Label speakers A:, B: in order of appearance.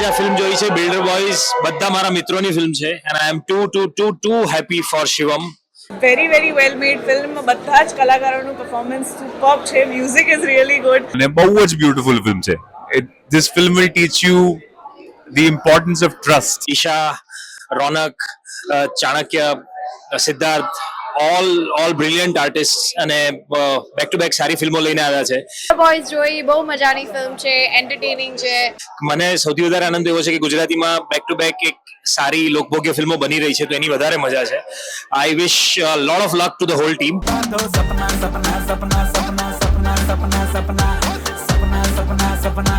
A: જ આ ફિલ્મ જોઈ છે, બિલ્ડર બોયઝ, બધા મારા મિત્રોની ફિલ્મ છે and I am too happy for Shivam.
B: Very very well made film. બધા જ કલાકારોનું પરફોર્મન્સ સુપર્બ છે. Music is really good.
C: અને બહુ જ બ્યુટીફુલ ફિલ્મ છે. This film will teach you the importance of trust.
A: Isha, Raunak, Chanakya, Siddharth, all brilliant artist અને back to back સારી ફિલ્મો લઈને આવ્યા છે.
D: બોયઝ જોઈ, બહુ મજાની ફિલ્મ છે, એન્ટરટેનિંગ છે.
A: મને સૌથી વધારે આનંદ એવો છે કે ગુજરાતીમાં બેક ટુ બેક એક સારી લોકભોગ્ય ફિલ્મો બની રહી છે, તો એની વધારે મજા છે. I wish lot of luck to the whole team.
E: સપના સપના સપના સપના સપના સપના સપના સપના સપના સપના